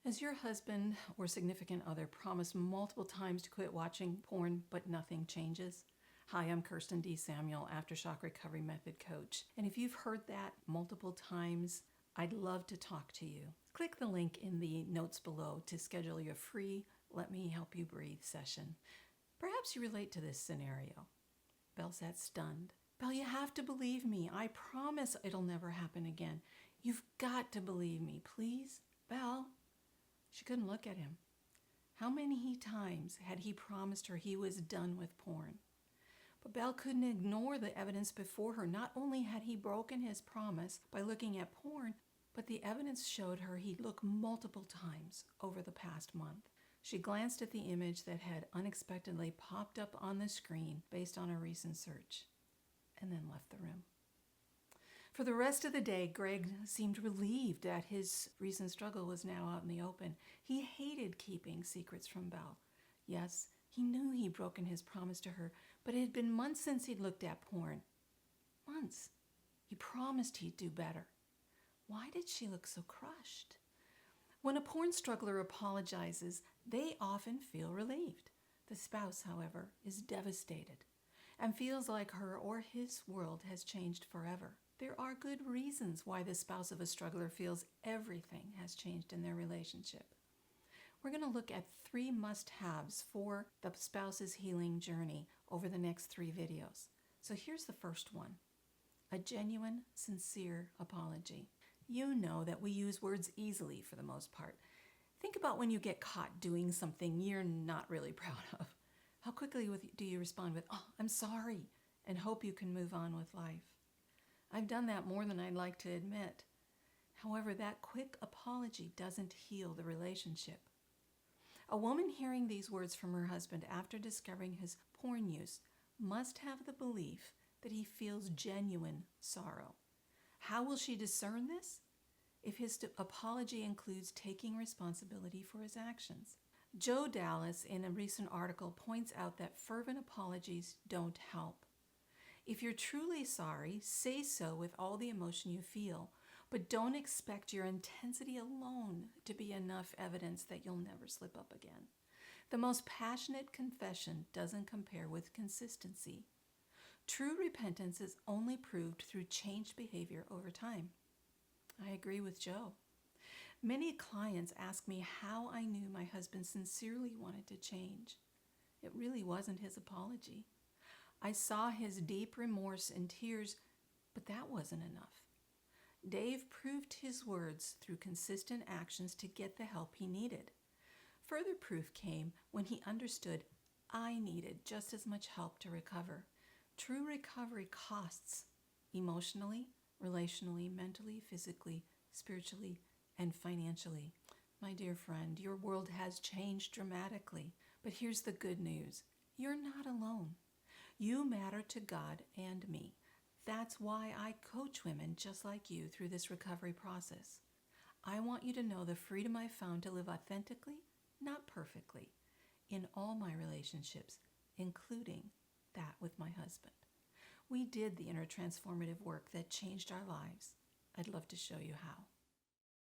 Has your husband or significant other promised multiple times to quit watching porn, but nothing changes? Hi, I'm Kirsten D. Samuel, Aftershock Recovery Method Coach. And if you've heard that multiple times, I'd love to talk to you. Click the link in the notes below to schedule your free Let Me Help You Breathe session. Perhaps you relate to this scenario. Belle sat stunned. Belle, you have to believe me. I promise it'll never happen again. You've got to believe me, please. Belle. She couldn't look at him. How many times had he promised her he was done with porn? But Belle couldn't ignore the evidence before her. Not only had he broken his promise by looking at porn, but the evidence showed her he'd looked multiple times over the past month. She glanced at the image that had unexpectedly popped up on the screen based on a recent search, and then left the room. For the rest of the day, Greg seemed relieved that his recent struggle was now out in the open. He hated keeping secrets from Belle. Yes, he knew he'd broken his promise to her, but it had been months since he'd looked at porn. Months. He promised he'd do better. Why did she look so crushed? When a porn struggler apologizes, they often feel relieved. The spouse, however, is devastated and feels like her or his world has changed forever. There are good reasons why the spouse of a struggler feels everything has changed in their relationship. We're going to look at 3 must-haves for the spouse's healing journey over the next 3 videos. So here's the first one: a genuine, sincere apology. You know that we use words easily for the most part. Think about when you get caught doing something you're not really proud of. How quickly do you respond with, "Oh, I'm sorry," and hope you can move on with life? I've done that more than I'd like to admit. However, that quick apology doesn't heal the relationship. A woman hearing these words from her husband after discovering his porn use must have the belief that he feels genuine sorrow. How will she discern this? If his apology includes taking responsibility for his actions. Joe Dallas, in a recent article, points out that fervent apologies don't help. If you're truly sorry, say so with all the emotion you feel, but don't expect your intensity alone to be enough evidence that you'll never slip up again. The most passionate confession doesn't compare with consistency. True repentance is only proved through changed behavior over time. I agree with Joe. Many clients ask me how I knew my husband sincerely wanted to change. It really wasn't his apology. I saw his deep remorse and tears, but that wasn't enough. Dave proved his words through consistent actions to get the help he needed. Further proof came when he understood I needed just as much help to recover. True recovery costs emotionally, relationally, mentally, physically, spiritually, and financially. My dear friend, your world has changed dramatically, but here's the good news. You're not alone. You matter to God and me. That's why I coach women just like you through this recovery process. I want you to know the freedom I've found to live authentically, not perfectly, in all my relationships, including that with my husband. We did the inner transformative work that changed our lives. I'd love to show you how.